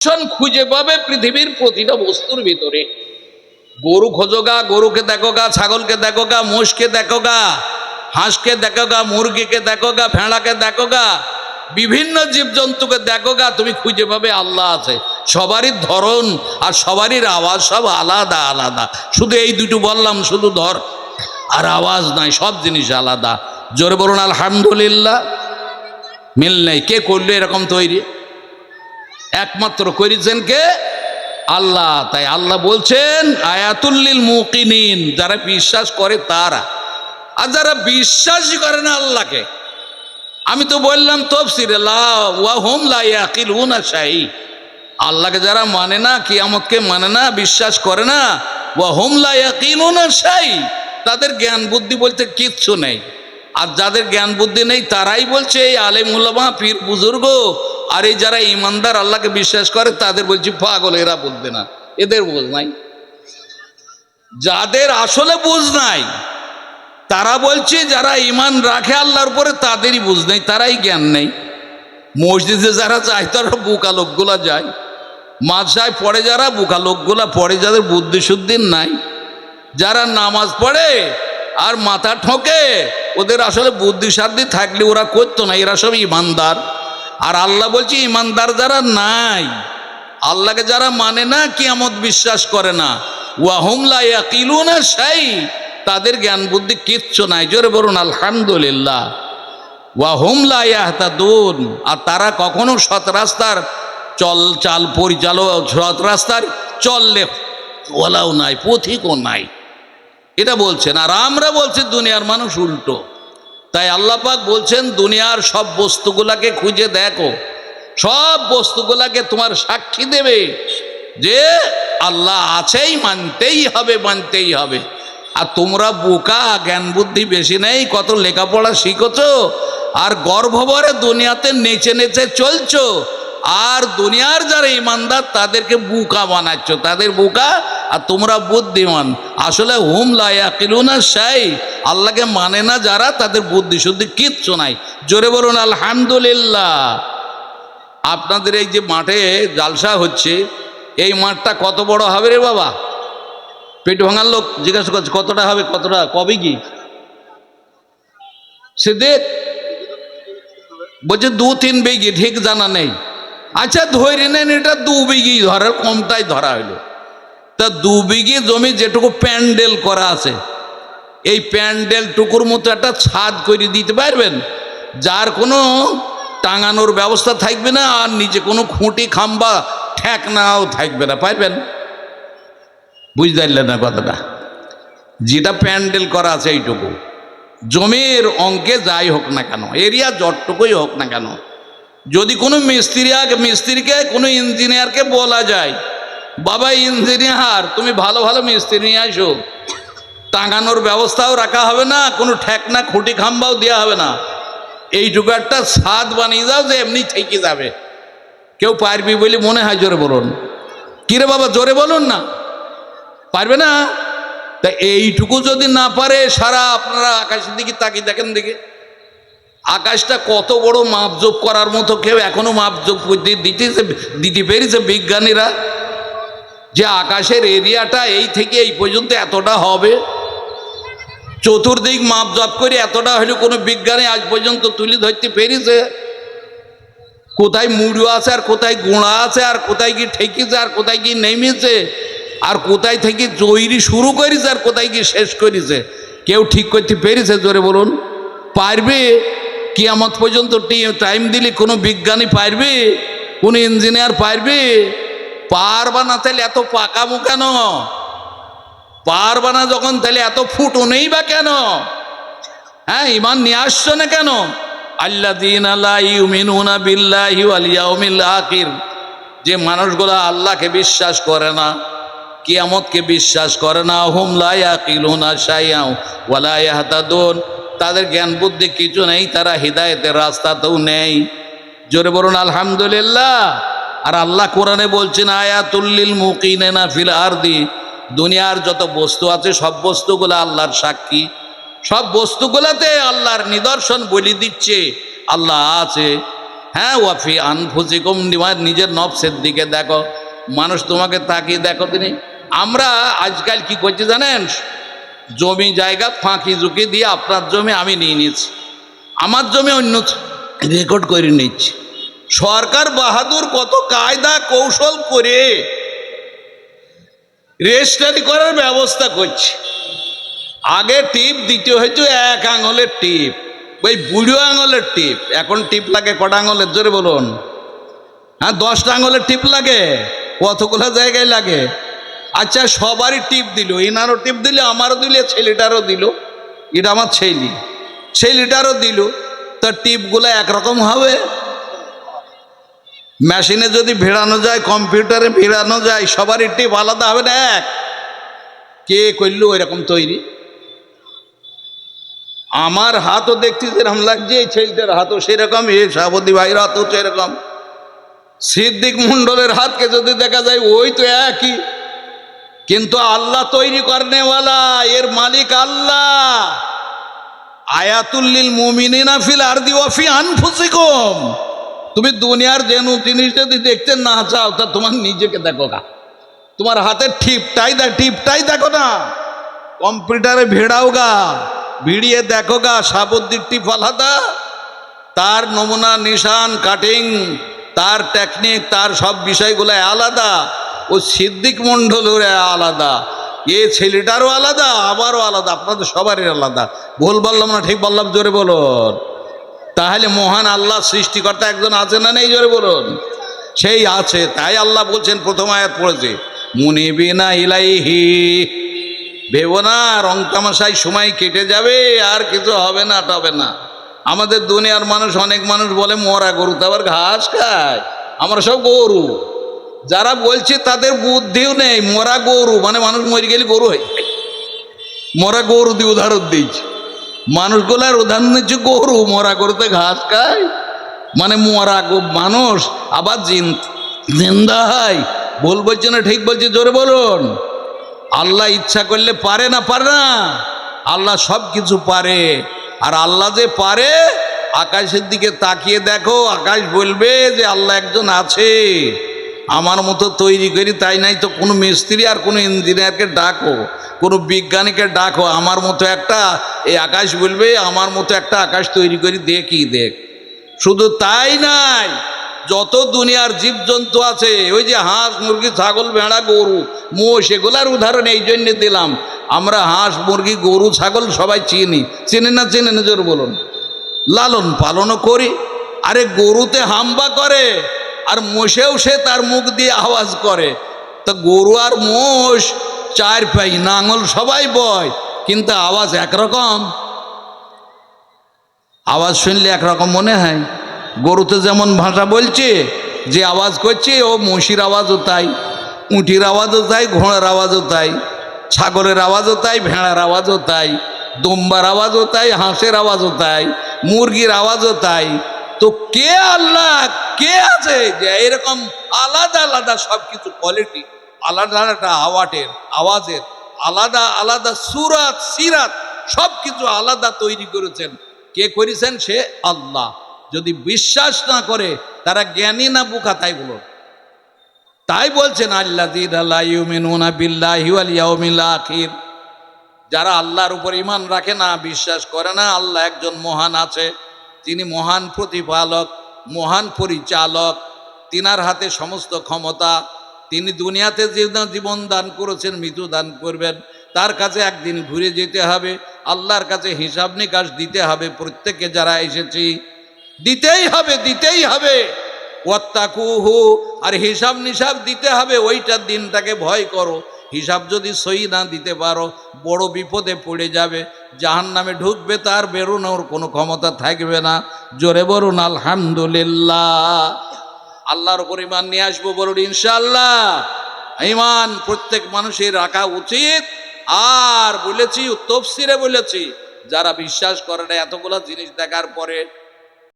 খুঁজে পাবে পৃথিবীর প্রতিটা বস্তুর ভিতরে। গরু খোঁজো গা, গরুকে দেখো গা, ছাগলকে দেখো গা, মোষকে দেখো গা, হাঁসকে দেখো গা, মুরগিকে দেখো গা, ভেড়াকে দেখো গা, বিভিন্ন জীবজন্তুকে দেখো গা, তুমি খুঁজে পাবে আল্লাহ আছে। সবারই ধরন আর সবারই আওয়াজ সব আলাদা আলাদা। শুধু এই দুটো বললাম, শুধু ধর আর আওয়াজ নাই, সব জিনিস আলাদা। জোরে বলুন আলহামদুলিল্লাহ। মিল নেই। কে করলো এরকম তৈরি? একমাত্র করেছেন কে? আল্লাহ। তাই আল্লাহ বলছেন আয়াতুল্লিল মুকিনিন, যারা বিশ্বাস করে তারা। আর যারা বিশ্বাসই করে না আল্লাহকে, আমি তো বললাম তাফসীরে লা ওয়া হুম লা ইয়াকিলুনা শাই, আল্লাহকে যারা মানে না, কিয়ামতকে মানে না, বিশ্বাস করে না, ওয়া হুম লা ইয়াকিলুনা শাই, তাদের জ্ঞান বুদ্ধি বলতে কিচ্ছু নেই। আর যাদের জ্ঞান বুদ্ধি নেই তারাই বলছে এই আলেম উলামা পীর বুজুর্গ, আর এই যারা ইমানদার আল্লাহকে বিশ্বাস করে তাদের বলছি পাগল, এরা বুঝবে না, এদের বুঝ নাই। যাদের আসলে বুঝ নাই তারা বলছে যারা ইমান রাখে আল্লাহর উপরে তাদেরই বুঝ নেই, তারাই জ্ঞান নেই। মসজিদে যারা যায় তারা বোকা লোকগুলা যায়, মাদ্রাসায় পড়ে যারা বোকা লোকগুলা পড়ে, যাদের বুদ্ধি শুদ্ধি নাই। যারা নামাজ পড়ে আর মাথা ঠকে, ওদের আসলে বুদ্ধি সাদ্ধি থাকলে ওরা করতো না, এরা সব ইমানদার। আর আল্লাহ বলছে ইমানদার যারা নাই, আল্লাহকে যারা মানে না, কিয়ামত বিশ্বাস করে না, ওয়াহুম লা ইয়াকিলুনা শাই, তাদের জ্ঞান বুদ্ধি কিচ্ছু নাই। জোরে বলুন আলহামদুলিল্লাহ। ওয়াহুম লা ইয়াহতাদুন, আর তারা কখনো সৎ রাস্তার চাল পরিচালক, সৎ রাস্তার চললে ওলাও নাই, পথিকও নাই, এটা বলছেন। আর আমরা বলছি দুনিয়ার মানুষ উল্টো। তাই আল্লাহ পাক বলছেন দুনিয়ার সব বস্তুগুলাকে খুঁজে দেখো, সব বস্তুগুলাকে তোমার সাক্ষী দেবে যে আল্লাহ আছেই, মানতেই হবে, মানতেই হবে। আর তোমরা বোকা, জ্ঞান বুদ্ধি বেশি নেই, কত লেখাপড়া শিখেছো আর গর্ভভরে দুনিয়াতে নেচে নেচে চলছো, আর দুনিয়ার যারা ইমানদার তাদেরকে বোকা বানাচ্ছ, তাদের বোকা আর তোমরা বুদ্ধিমান। আসলে হুম লা ইয়াকিলুনা শাই, আল্লাহকে মানে না যারা, তাদের বুদ্ধি শুদ্ধি কিচ্ছু নাই। জোরে বলুন আলহামদুলিল্লাহ। আপনাদের এই যে মাঠে জালসা হচ্ছে, এই মাঠটা কত বড় হবে রে বাবা? পেট ভাঙার লোক জিজ্ঞাসা করছে কতটা হবে, কতটা, কবে কি সে দেখ বলছে 2-3 বিঘি, ঠিক জানা নেই। আচ্ছা ধরে নেন এটা 2 বিঘি ধরার, কমটাই ধরা হইলো। তা 2 বিঘি জমি যেটুকু প্যান্ডেল করা আছে, এই প্যান্ডেল টুকুর মতো একটা ছাদ করে দিতে পারবেন, যার কোনো টাঙানোর ব্যবস্থা থাকবে না, আর নিচে কোনো খুঁটি খাম্বা ঠেকনাও থাকবে না, পারবেন? বুঝতে পারলেন না কথাটা? যেটা প্যান্ডেল করা আছে এইটুকু জমির অঙ্কে যাই হোক না কেন, এরিয়া যতটুকুই হোক না কেন, যদি কোনো মিস্ত্রিকে কোনো ইঞ্জিনিয়ারকে বলা যায়, বাবা ইঞ্জিনিয়ার তুমি ভালো ভালো মিস্ত্রি নিয়ে আসো, টাঙানোর ব্যবস্থাও রাখা হবে না, কোনো ঠেকনা খুঁটি খাম্বাও দেওয়া হবে না, এইটুকু একটা ছাদ বানিয়ে দাও যে এমনি থেকে যাবে, কেউ পারবি বলে মনে হয়? জোরে বলুন। কিরে বাবা জোরে বলুন না, পারবে না? তা এইটুকু যদি না পারে, সারা আপনারা আকাশের দিকে তাকিয়ে দেখেন, দিকে আকাশটা কত বড়, মাপজোপ করার মতো কেউ এখনো মাপজোপ দিতে পেরেছে বিজ্ঞানীরা, যে আকাশের এরিয়াটা এই থেকে এই পর্যন্ত এতটা হবে, চতুর্দিক মাপজোপ করে এতটা হলে কোনো বিজ্ঞানী আজ পর্যন্ত তুলে ধরতে পেরেছে? কোথায় মুড়ো আছে আর কোথায় গোড়া আছে, আর কোথায় কি ঠেকেছে আর কোথায় কি নেমেছে, আর কোথায় থেকে তৈরি শুরু করেছে আর কোথায় কি শেষ করেছে, কেউ ঠিক করতে পেরেছে? জোরে বলুন। পারবে? কিয়ামত পর্যন্ত টাইম দিলে কোনো বিজ্ঞানী পারবে? কোন ইঞ্জিনিয়ার পারবে? পারবা না, তাহলে এত পাকামো কেন? পারবা না যখন, তাহলে এত ফুটো নেই বা কেন? হ্যাঁ, ইমান নিয়ে আসছো না কেন? আল্লাযীনা লা ইউমিনুনা বিল্লাহি ওয়াল ইয়াউমিল আখির, যে মানুষগুলো আল্লাহকে বিশ্বাস করে না, কিয়ামতকে বিশ্বাস করে না, হুম লা ইয়াকিলুনা শাইআ ওয়া লা ইয়াহতাদুন, তাদের জ্ঞান বুদ্ধি কিছু নেই, তারা হিদায়াতের রাস্তাতেও নেই। জোরে বলুন আলহামদুলিল্লাহ। আর আল্লাহ কোরআনে বলছেন আয়াতুল্লিল মুকিনিনা ফিল আরদি, দুনিয়ার যত বস্তু আছে সব বস্তুগুলো আল্লাহর সাক্ষী, সব বস্তুগুলোতে আল্লাহর নিদর্শন বলে দিচ্ছে আল্লাহ আছে। হ্যাঁ, ওয়াফি আনফুসিকুম, নিজের নফসের দিকে দেখো, মানুষ তোমাকে তাকিয়ে দেখো তিনি। আমরা আজকাল কি করছি জানেন, জমি জায়গা ফাঁকি ঝুঁকি দিয়ে আপনার জমি আমি নিয়ে নিচ্ছি, আমার জমি অন্য রেকর্ড করে নিচ্ছি। সরকার বাহাদুর কত কায়দা কৌশল করে রেজিস্ট্রি করার ব্যবস্থা করছে। আগে টিপ দিতে হয়তো এক আঙুলের টিপ, ওই বুড়ো আঙুলের টিপ। এখন টিপ লাগে কটা আঙুলের, জোরে বলুন? হ্যাঁ, 10টা আঙুলের টিপ লাগে। কতগুলো জায়গায় লাগে? আচ্ছা, সবারই টিপ দিল, এনারও টিপ দিল, আমারও দিল, ছেলেটারও দিল, এটা আমার ছেলেটারও দিল। তার টিপগুলো একরকম হবে? মেশিনে যদি ভিড়ানো যায়, কম্পিউটারে ভিড়ানো যায়, সবারই টিপ আলাদা হবে না? এক কে করলো এরকম তৈরি? আমার হাতও দেখছি যেরকম লাগছে, এই ছেলেটার হাতও সেরকম, এই সাবতী ভাইয়ের হাতও সেরকম, সিদ্দিক মন্ডলের হাতকে যদি দেখা যায় ওই তো একই। কিন্তু আল্লাহ তৈরি করনেওয়ালা, এর মালিক আল্লাহ। আয়াতুল্লিল মুমিনিনা ফিল আরদি ওয়া ফি আনফুসিকুম। তুমি দুনিয়ার যেন জিনিস যদি দেখতে না চাও, তা তোমার নিজেকে দেখো গা, তোমার হাতের টিপটাই দেখো না, কম্পিউটারে ভিড়াও গা, ভিড়িয়ে দেখো গা, সাবদ্দির টিপ আলাদা, তার নমুনা নিশান কাটিং, তার টেকনিক, তার সব বিষয়গুলো আলাদা। ও সিদ্দিক মন্ডলের আলাদা, এ ছেলেটারও আলাদা, আবারও আলাদা, আপনাদের সবারই আলাদা। ভুল বললাম না ঠিক বললাম? জোরে বলুন। তাহলে মহান আল্লাহ সৃষ্টিকর্তা একজন আছে না নেই? জোরে বলুন। সেই আছে। তাই আল্লাহ বলছেন, প্রথম আয়াত পড়েছে, মুনিবিনা ইলাইহি, ভেবো না রং তামাশায় সময় কেটে যাবে, আর কিছু হবে না টবে না। আমাদের দুনিয়ার মানুষ, অনেক মানুষ বলে মরা গরু তো আবার ঘাস খায়, আমরা সব গরু। যারা বলছে তাদের বুদ্ধিও নেই। মরা গরু মানে মানুষ মরে গেলে গরু হয়, মরা গরু দিয়ে উদাহরণ দিয়েছে। মানুষগুলার উদাহরণ দিচ্ছে গরু, মরা গরুতে ঘাস খায়, মানে মরা মানুষ আবার জিন্দা হয়। ভুল বলছে না ঠিক বলছে? জোরে বলুন। আল্লাহ ইচ্ছা করলে পারে না? পারে না? আল্লাহ সব কিছু পারে। আর আল্লাহ যে পারে, আকাশের দিকে তাকিয়ে দেখো, আকাশ বলবে যে আল্লাহ একজন আছে। আমার মতো তৈরি করি তাই নাই তো কোনো মিস্ত্রি আর কোনো ইঞ্জিনিয়ারকে ডাকো, কোনো বিজ্ঞানীকে ডাকো, আমার মতো একটা, এই আকাশ বলবে আমার মতো একটা আকাশ তৈরি করি দেখি দেখ। শুধু তাই নাই, যত দুনিয়ার জীবজন্তু আছে, ওই যে হাঁস মুরগি ছাগল ভেড়া গরু মোষ, এগুলার উদাহরণ এই জন্য দিলাম। আমরা হাঁস মুরগি গরু ছাগল সবাই চিনি না? চিনি না? জোর বলুন। লালন পালনও করি। আরে গরুতে হাম্বা করে, আর মোষেও সে তার মুখ দিয়ে আওয়াজ করে। তো গরু আর মোষ চার পাই, নাঙল সবাই বয়, কিন্তু আওয়াজ একরকম। আওয়াজ শুনলে একরকম মনে হয়। গরুতে যেমন ভাষা বলছে, যে আওয়াজ করছে, ও মহিষির আওয়াজও তাই, উঁটির আওয়াজও তাই, ঘোড়ার আওয়াজও তাই, ছাগলের আওয়াজও তাই, ভেড়ার আওয়াজও তাই, দুম্বার আওয়াজও তাই, হাঁসের আওয়াজও তাই, মুরগির আওয়াজও তাই। তো কে আল্লাহ, কে আছে যে এরকম আলাদা আলাদা সব কিছু কোয়ালিটি, আলাদা আলাদা আওয়াজের আলাদা আলাদা সুরাত সিরাত সব কিছু আলাদা তৈরি করেছেন? কে করেছেন? সে আল্লাহ। যদি বিশ্বাস না করে তারা জ্ঞানী না বোকা? তাই বলো। তাই বলছেন আল্লাযীনা লা ইউমিনুনা বিল্লাহি ওয়াল ইয়াউমিল আখির, যারা আল্লাহর উপর ঈমান রাখে না, বিশ্বাস করে না আল্লাহ একজন মহান আছে, তিনি মহান প্রতিপালক, মহান পরিচালক, তিনার হাতে সমস্ত ক্ষমতা, তিনি দুনিয়াতে যে জীবন দান করেছেন, মৃত্যু দান করবেন, তার কাছে একদিন ঘুরে যেতে হবে, আল্লাহর কাছে হিসাব নিকাশ দিতে হবে। প্রত্যেকে যারা এসেছি দিতেই হবে। ওয়াত্তাকুহু, আর হিসাব নিসাব দিতে হবে। ওইটার দিনটাকে ভয় করো। হিসাব যদি সই না দিতে পারো, বড় বিপদে পড়ে যাবে, জাহান্নামে ঢুকবে, তার বেরোনোর কোনো ক্ষমতা থাকবে না। জোরে বলুন আলহামদুলিল্লাহ। আল্লাহর উপর ঈমান নিয়ে আসবো, বলুন ইনশাআল্লাহ। ঈমান প্রত্যেক মানুষের রাখা উচিত। আর বলেছি, তাফসীরে বলেছি, যারা বিশ্বাস করে না, এতগুলা জিনিস দেখার পরে